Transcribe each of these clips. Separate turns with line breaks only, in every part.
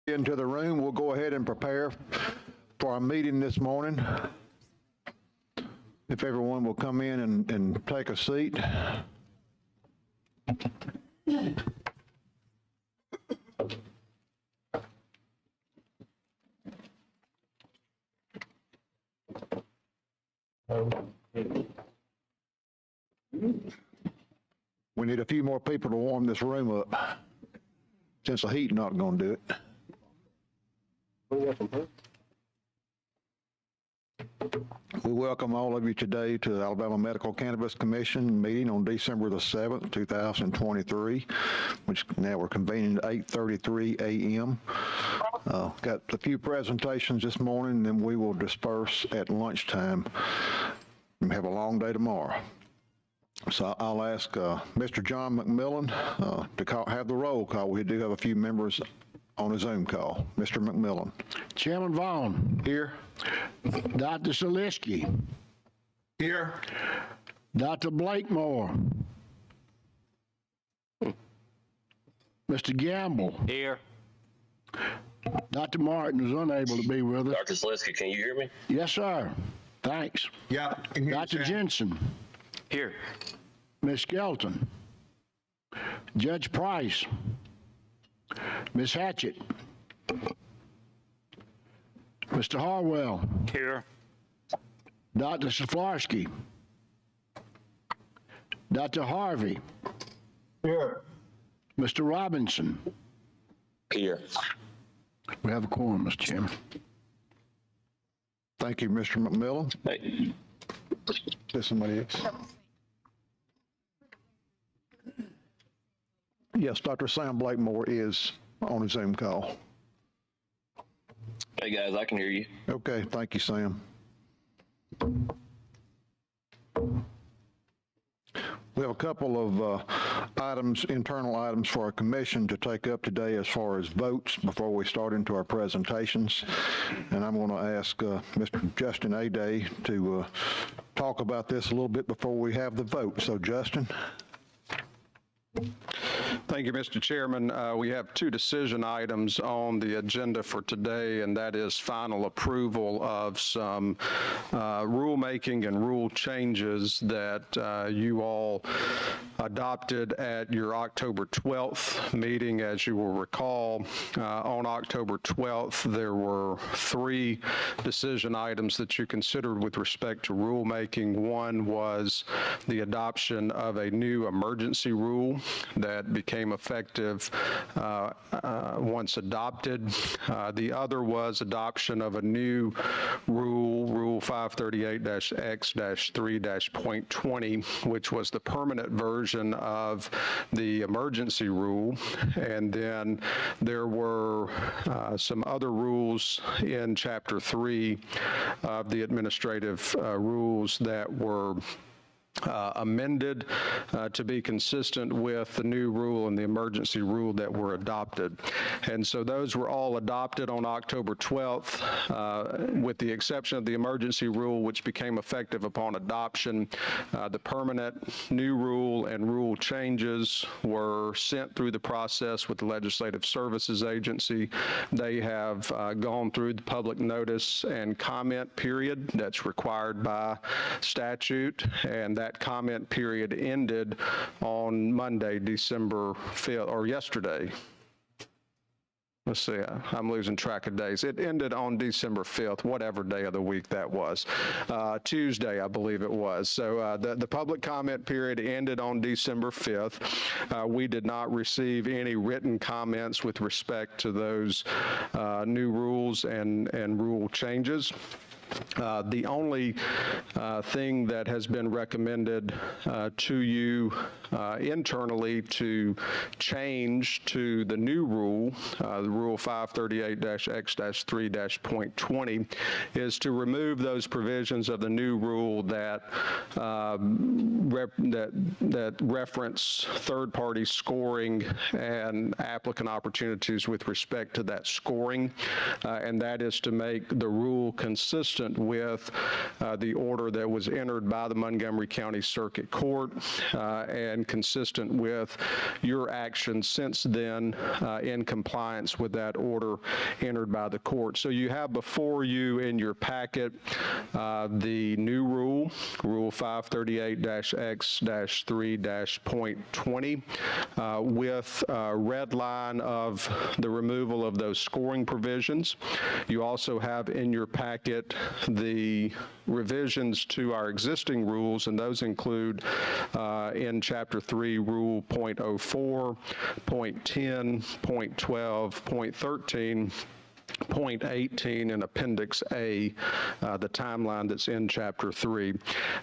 Into the room, we'll go ahead and prepare for our meeting this morning. If everyone will come in and take a seat. We need a few more people to warm this room up, since the heat's not going to do it. We welcome all of you today to the Alabama Medical Cannabis Commission meeting on December the 7th, 2023, which now we're convening at 8:33 a.m. Got a few presentations this morning, then we will disperse at lunchtime. We have a long day tomorrow. So I'll ask Mr. John McMillan to have the roll call. We do have a few members on a Zoom call. Mr. McMillan.
Chairman Vaughn.
Here.
Dr. Zaleski.
Here.
Dr. Blakemore. Mr. Gamble.
Here.
Dr. Martin is unable to be with us.
Dr. Zaleski, can you hear me?
Yes, sir. Thanks.
Yeah.
Dr. Jensen.
Here.
Ms. Skelton. Judge Price. Ms. Hatchett. Mr. Harwell.
Here.
Dr. Saflarsky. Dr. Harvey.
Here.
Mr. Robinson.
Here.
We have a quorum, Mr. Chairman.
Thank you, Mr. McMillan.
Hey.
There's somebody else. Yes, Dr. Sam Blakemore is on a Zoom call.
Hey guys, I can hear you.
Okay, thank you, Sam. We have a couple of internal items for our commission to take up today as far as votes before we start into our presentations. And I'm going to ask Mr. Justin Aday to talk about this a little bit before we have the vote. So, Justin.
Thank you, Mr. Chairman. We have two decision items on the agenda for today, and that is final approval of some rulemaking and rule changes that you all adopted at your October 12th meeting. As you will recall, on October 12th, there were three decision items that you considered with respect to rulemaking. One was the adoption of a new emergency rule that became effective once adopted. The other was adoption of a new rule, Rule 538-X-3-.20, which was the permanent version of the emergency rule. And then there were some other rules in Chapter 3 of the administrative rules that were amended to be consistent with the new rule and the emergency rule that were adopted. And so those were all adopted on October 12th, with the exception of the emergency rule, which became effective upon adoption. The permanent new rule and rule changes were sent through the process with the Legislative Services Agency. They have gone through the public notice and comment period that's required by statute, and that comment period ended on Monday, December 5th, or yesterday. Let's see, I'm losing track of days. It ended on December 5th, whatever day of the week that was. Tuesday, I believe it was. So the public comment period ended on December 5th. We did not receive any written comments with respect to those new rules and rule changes. The only thing that has been recommended to you internally to change to the new rule, the Rule 538-X-3-.20, is to remove those provisions of the new rule that reference third-party scoring and applicant opportunities with respect to that scoring, and that is to make the rule consistent consistent with the order that was entered by the Montgomery County Circuit Court and consistent with your actions since then in compliance with that order entered by the court. So you have before you in your packet the new rule, Rule 538-X-3-.20, with a red line of the removal of those scoring provisions. You also have in your packet the revisions to our existing rules, and those include in Chapter 3, Rule .04, .10, .12, .13, Point 18 in Appendix A, the timeline that's in Chapter 3.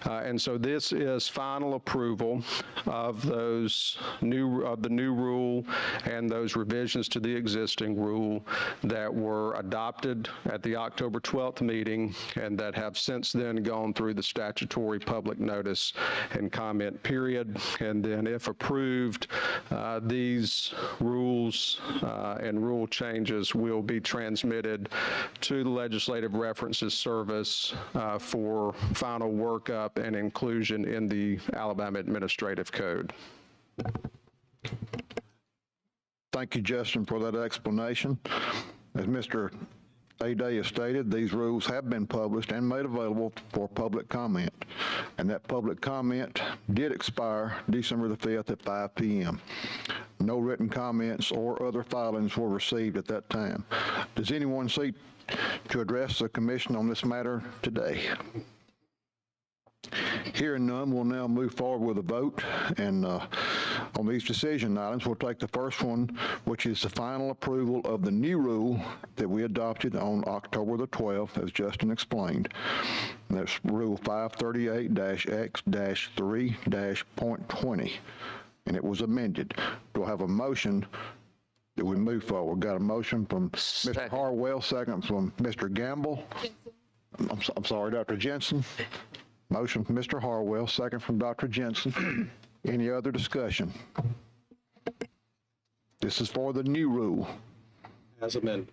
And so this is final approval of the new rule and those revisions to the existing rule that were adopted at the October 12th meeting and that have since then gone through the statutory public notice and comment period. And then if approved, these rules and rule changes will be transmitted to the Legislative References Service for final workup and inclusion in the Alabama Administrative Code.
Thank you, Justin, for that explanation. As Mr. Day has stated, these rules have been published and made available for public comment, and that public comment did expire December the 5th at 5 p.m. No written comments or other filings were received at that time. Does anyone seek to address the commission on this matter today? Hearing none, we'll now move forward with a vote, and on these decision items, we'll take the first one, which is the final approval of the new rule that we adopted on October the 12th, as Justin explained. And that's Rule 538-X-3-.20, and it was amended. Do I have a motion that we move forward? Got a motion from Mr. Harwell, second from Mr. Gamble. I'm sorry, Dr. Jensen. Motion from Mr. Harwell, second from Dr. Jensen. Any other discussion? This is for the new rule.
As amended.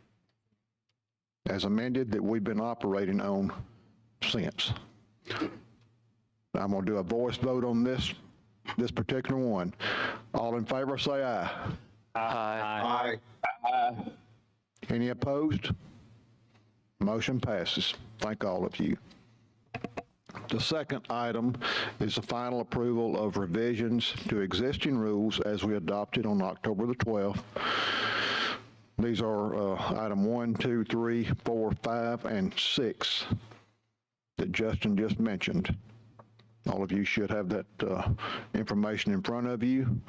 As amended, that we've been operating on since. I'm going to do a voice vote on this particular one. All in favor, say aye.
Aye.
Any opposed? Motion passes. Thank all of you. The second item is the final approval of revisions to existing rules as we adopted on October the 12th. These are item 1, 2, 3, 4, 5, and 6 that Justin just mentioned. All of you should have that information in front of you.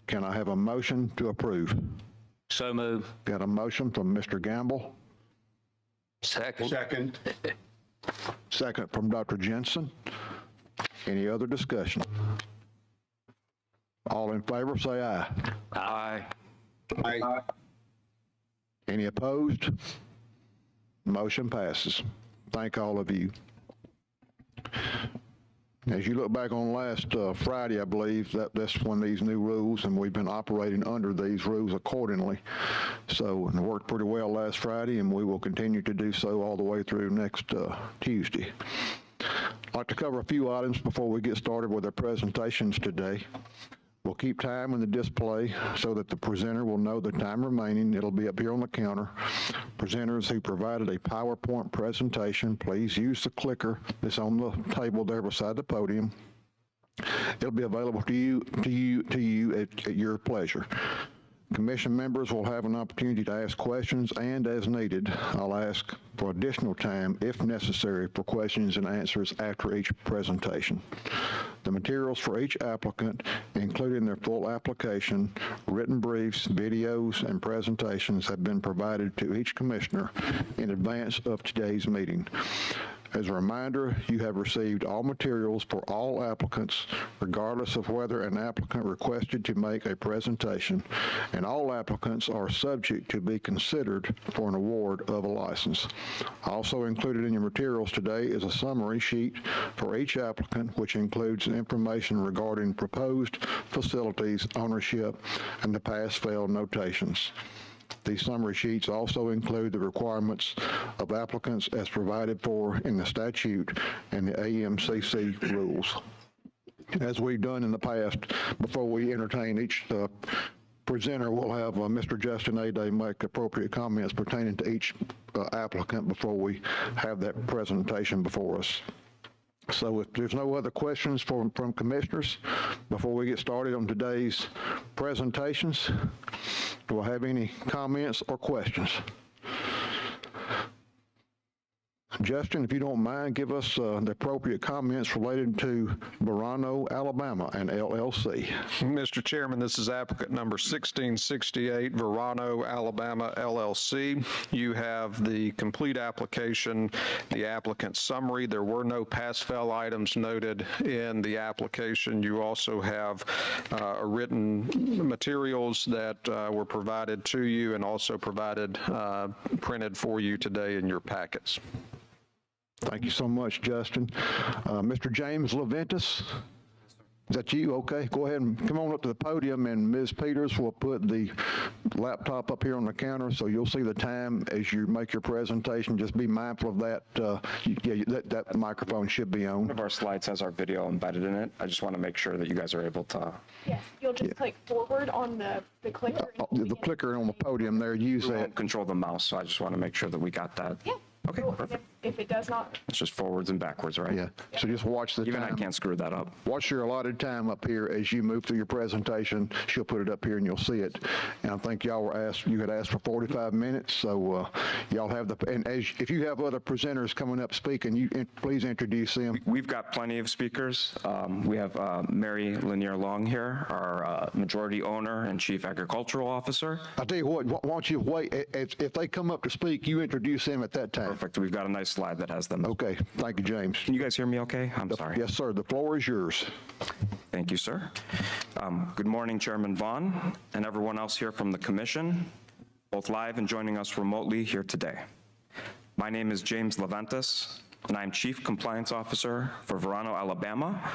Can I have a motion to approve?
So move.
Got a motion from Mr. Gamble.
Second.
Second from Dr. Jensen. Any other discussion? All in favor, say aye.
Aye.
Any opposed? Motion passes. Thank all of you. As you look back on last Friday, I believe that's when these new rules, and we've been operating under these rules accordingly. So it worked pretty well last Friday, and we will continue to do so all the way through next Tuesday. I'd like to cover a few items before we get started with our presentations today. We'll keep time in the display so that the presenter will know the time remaining. It'll be up here on the counter. Presenters who provided a PowerPoint presentation, please use the clicker that's on the table there beside the podium. It'll be available to you at your pleasure. Commission members will have an opportunity to ask questions, and as needed, I'll ask for additional time, if necessary, for questions and answers after each presentation. The materials for each applicant, including their full application, written briefs, videos, and presentations, have been provided to each commissioner in advance of today's meeting. As a reminder, you have received all materials for all applicants, regardless of whether an applicant requested to make a presentation, and all applicants are subject to be considered for an award of a license. Also included in your materials today is a summary sheet for each applicant, which includes information regarding proposed facilities, ownership, and the pass-fail notations. These summary sheets also include the requirements of applicants as provided for in the statute and the AMCC rules. As we've done in the past, before we entertain each presenter, we'll have Mr. Justin Ade make appropriate comments pertaining to each applicant before we have that presentation before us. So if there's no other questions from commissioners, before we get started on today's presentations, do I have any comments or questions? Justin, if you don't mind, give us the appropriate comments related to Verano, Alabama and LLC.
Mr. Chairman, this is applicant number 1668, Verano, Alabama, LLC. You have the complete application, the applicant summary. There were no pass-fail items noted in the application. You also have written materials that were provided to you and also provided printed for you today in your packets.
Thank you so much, Justin. Mr. James Leventis, is that you? Okay, go ahead and come on up to the podium, and Ms. Peters will put the laptop up here on the counter so you'll see the time as you make your presentation. Just be mindful of that. That microphone should be on.
One of our slides has our video embedded in it. I just want to make sure that you guys are able to.
Yes, you'll just click forward on the clicker.
The clicker on the podium there, use
We
that.
won't control the mouse, so I just want to make sure that we got that.
Yeah.
Okay,
So
perfect.
If it does not,
It's just forwards and backwards, right?
Yeah, so just watch the
Even I
time.
can't screw that up.
Watch your allotted time up here as you move through your presentation. She'll put it up here and you'll see it. And I think y'all were asked, you had asked for 45 minutes, so y'all have the, and if you have other presenters coming up speaking, please introduce them.
We've got plenty of speakers. We have Mary Lanier Long here, our majority owner and chief agricultural officer.
I'll tell you what, why don't you wait, if they come up to speak, you introduce them at that time.
Perfect. We've got a nice slide that has them.
Okay, thank you, James.
Can you guys hear me okay? I'm sorry.
Yes, sir, the floor is yours.
Thank you, sir. Good morning, Chairman Vaughn, and everyone else here from the commission, both live and joining us remotely here today. My name is James Leventis, and I'm Chief Compliance Officer for Verano, Alabama,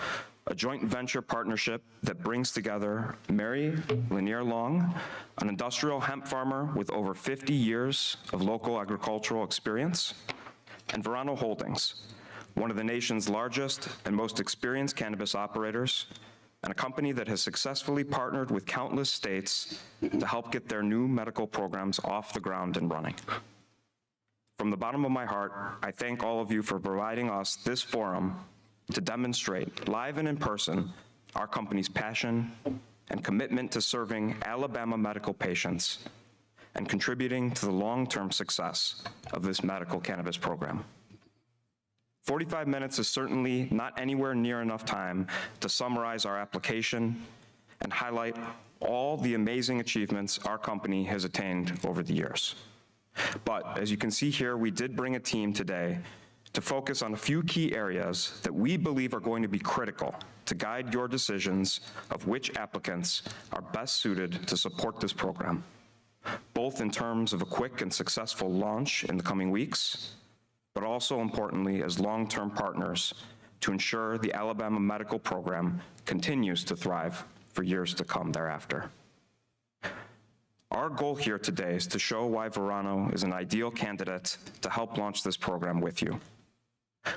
a joint venture partnership that brings together Mary Lanier Long, an industrial hemp farmer with over 50 years of local agricultural experience, and Verano Holdings, one of the nation's largest and most experienced cannabis operators, and a company that has successfully partnered with countless states to help get their new medical programs off the ground and running. From the bottom of my heart, I thank all of you for providing us this forum to demonstrate, live and in person, our company's passion and commitment to serving Alabama medical patients and contributing to the long-term success of this medical cannabis program. 45 minutes is certainly not anywhere near enough time to summarize our application and highlight all the amazing achievements our company has attained over the years. But as you can see here, we did bring a team today to focus on a few key areas that we believe are going to be critical to guide your decisions of which applicants are best suited to support this program, both in terms of a quick and successful launch in the coming weeks, but also importantly as long-term partners to ensure the Alabama medical program continues to thrive for years to come thereafter. Our goal here today is to show why Verano is an ideal candidate to help launch this program with you.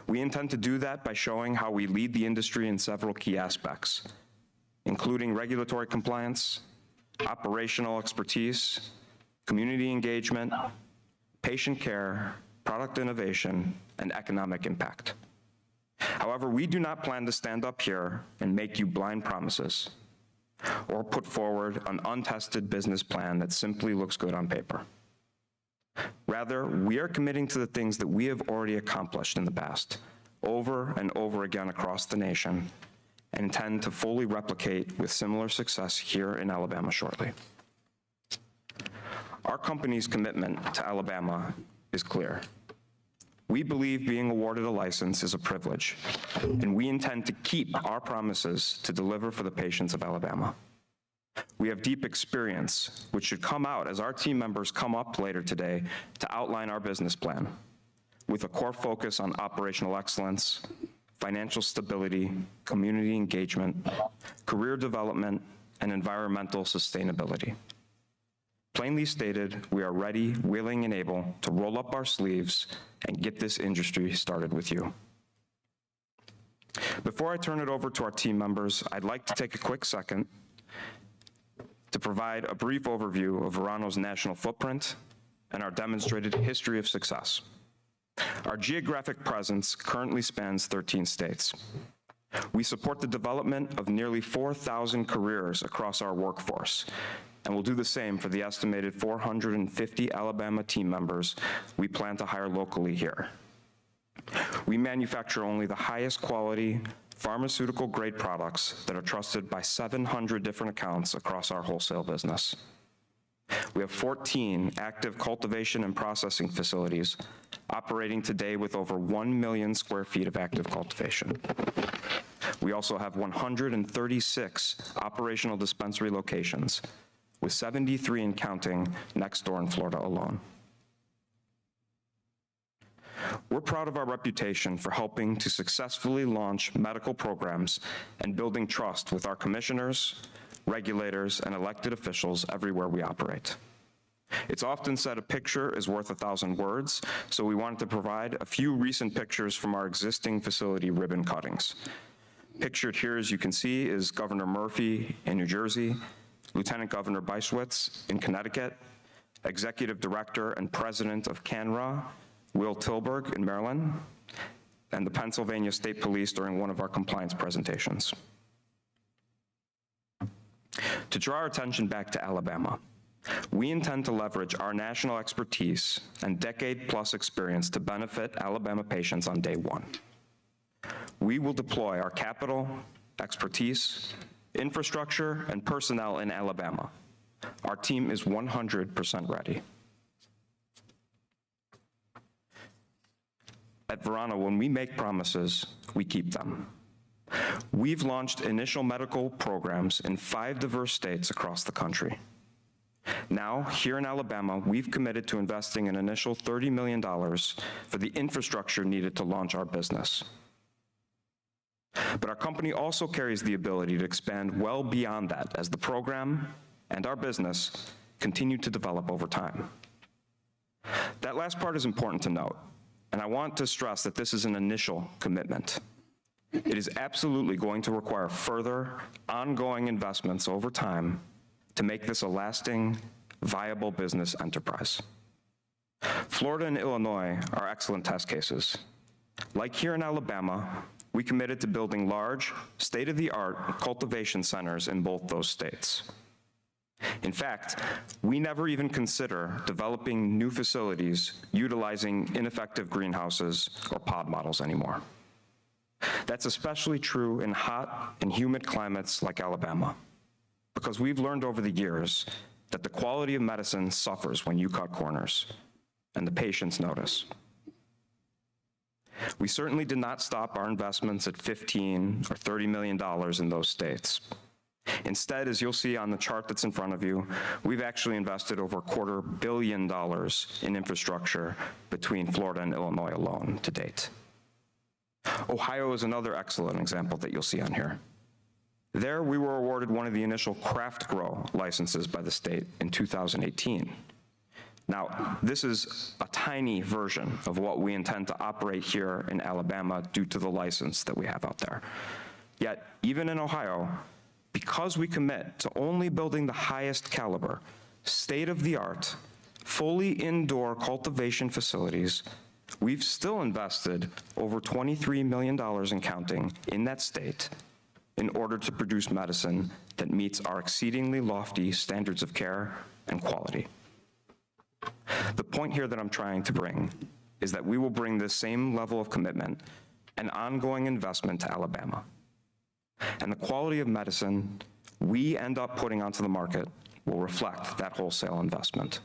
We intend to do that by showing how we lead the industry in several key aspects, including regulatory compliance, operational expertise, community engagement, patient care, product innovation, and economic impact. However, we do not plan to stand up here and make you blind promises or put forward an untested business plan that simply looks good on paper. Rather, we are committing to the things that we have already accomplished in the past, over and over again across the nation, and intend to fully replicate with similar success here in Alabama shortly. Our company's commitment to Alabama is clear. We believe being awarded a license is a privilege, and we intend to keep our promises to deliver for the patients of Alabama. We have deep experience, which should come out as our team members come up later today to outline our business plan, with a core focus on operational excellence, financial stability, community engagement, career development, and environmental sustainability. Plainly stated, we are ready, willing, and able to roll up our sleeves and get this industry started with you. Before I turn it over to our team members, I'd like to take a quick second to provide a brief overview of Verano's national footprint and our demonstrated history of success. Our geographic presence currently spans 13 states. We support the development of nearly 4,000 careers across our workforce, and we'll do the same for the estimated 450 Alabama team members we plan to hire locally here. We manufacture only the highest quality, pharmaceutical-grade products that are trusted by 700 different accounts across our wholesale business. We have 14 active cultivation and processing facilities operating today with over 1 million square feet of active cultivation. We also have 136 operational dispensary locations, with 73 and counting next door in Florida alone. We're proud of our reputation for helping to successfully launch medical programs and building trust with our commissioners, regulators, and elected officials everywhere we operate. It's often said a picture is worth 1,000 words, so we wanted to provide a few recent pictures from our existing facility ribbon cuttings. Pictured here, as you can see, is Governor Murphy in New Jersey, Lieutenant Governor Beiswitz in Connecticut, Executive Director and President of CANRA, Will Tilburg in Maryland, and the Pennsylvania State Police during one of our compliance presentations. To draw our attention back to Alabama, we intend to leverage our national expertise and decade-plus experience to benefit Alabama patients on day one. We will deploy our capital, expertise, infrastructure, and personnel in Alabama. Our team is 100% ready. At Verano, when we make promises, we keep them. We've launched initial medical programs in 5 diverse states across the country. Now, here in Alabama, we've committed to investing an initial $30 million for the infrastructure needed to launch our business. But our company also carries the ability to expand well beyond that as the program and our business continue to develop over time. That last part is important to note, and I want to stress that this is an initial commitment. It is absolutely going to require further, ongoing investments over time to make this a lasting, viable business enterprise. Florida and Illinois are excellent test cases. Like here in Alabama, we committed to building large, state-of-the-art cultivation centers in both those states. In fact, we never even consider developing new facilities utilizing ineffective greenhouses or pod models anymore. That's especially true in hot and humid climates like Alabama, because we've learned over the years that the quality of medicine suffers when you cut corners, and the patients notice. We certainly did not stop our investments at $15 or $30 million in those states. Instead, as you'll see on the chart that's in front of you, we've actually invested over $250 million in infrastructure between Florida and Illinois alone to date. Ohio is another excellent example that you'll see on here. There, we were awarded one of the initial craft grow licenses by the state in 2018. Now, this is a tiny version of what we intend to operate here in Alabama due to the license that we have out there. Yet, even in Ohio, because we commit to only building the highest caliber, state-of-the-art, fully indoor cultivation facilities, we've still invested over $23 million and counting in that state in order to produce medicine that meets our exceedingly lofty standards of care and quality. The point here that I'm trying to bring is that we will bring this same level of commitment and ongoing investment to Alabama. And the quality of medicine we end up putting onto the market will reflect that wholesale investment.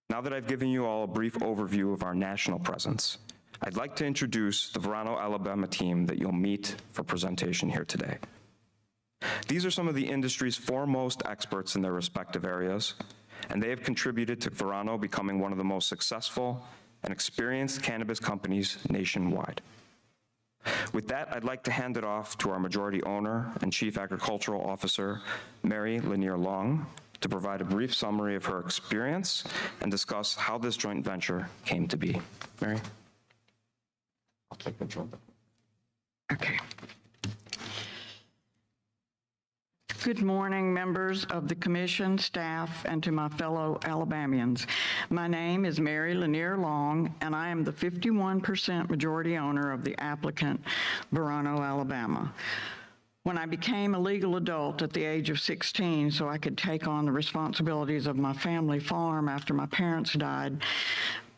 Now that I've given you all a brief overview of our national presence, I'd like to introduce the Verano, Alabama team that you'll meet for presentation here today. These are some of the industry's foremost experts in their respective areas, and they have contributed to Verano becoming one of the most successful and experienced cannabis companies nationwide. With that, I'd like to hand it off to our majority owner and Chief Agricultural Officer, Mary Lanier Long, to provide a brief summary of her experience and discuss how this joint venture came to be. Mary? I'll take control.
Okay. Good morning, members of the commission, staff, and to my fellow Alabamians. My name is Mary Lanier Long, and I am the 51% majority owner of the applicant, Verano, Alabama. When I became a legal adult at the age of 16 so I could take on the responsibilities of my family farm after my parents died,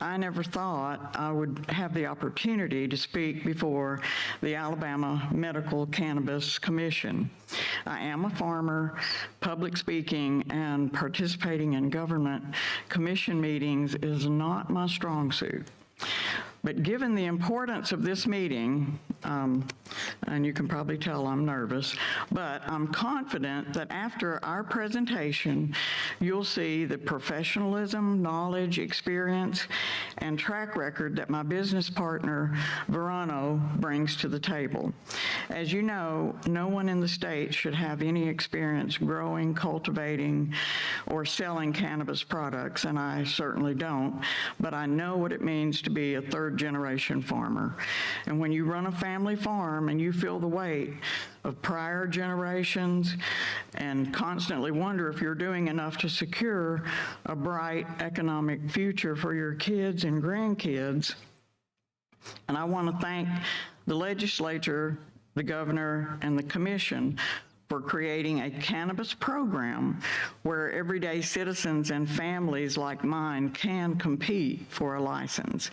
I never thought I would have the opportunity to speak before the Alabama Medical Cannabis Commission. I am a farmer. Public speaking and participating in government commission meetings is not my strong suit. But given the importance of this meeting, and you can probably tell I'm nervous, but I'm confident that after our presentation, you'll see the professionalism, knowledge, experience, and track record that my business partner, Verano, brings to the table. As you know, no one in the state should have any experience growing, cultivating, or selling cannabis products, and I certainly don't, but I know what it means to be a third-generation farmer. And when you run a family farm and you feel the weight of prior generations and constantly wonder if you're doing enough to secure a bright economic future for your kids and grandkids. And I want to thank the legislature, the governor, and the commission for creating a cannabis program where everyday citizens and families like mine can compete for a license.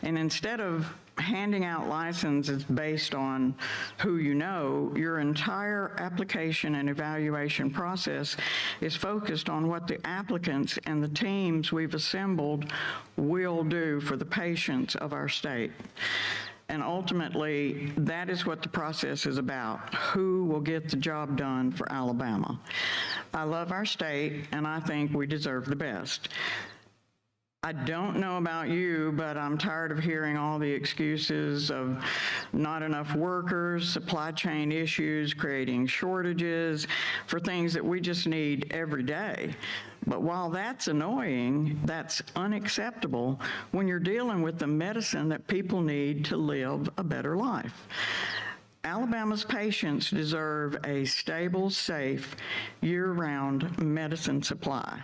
And instead of handing out licenses based on who you know, your entire application and evaluation process is focused on what the applicants and the teams we've assembled will do for the patients of our state. And ultimately, that is what the process is about, who will get the job done for Alabama. I love our state, and I think we deserve the best. I don't know about you, but I'm tired of hearing all the excuses of not enough workers, supply chain issues, creating shortages for things that we just need every day. But while that's annoying, that's unacceptable when you're dealing with the medicine that people need to live a better life. Alabama's patients deserve a stable, safe, year-round medicine supply.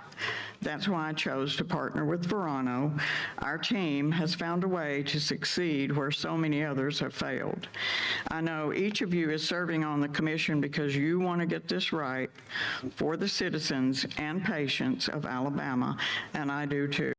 That's why I chose to partner with Verano. Our team has found a way to succeed where so many others have failed. I know each of you is serving on the commission because you want to get this right for the citizens and patients of Alabama, and I do too.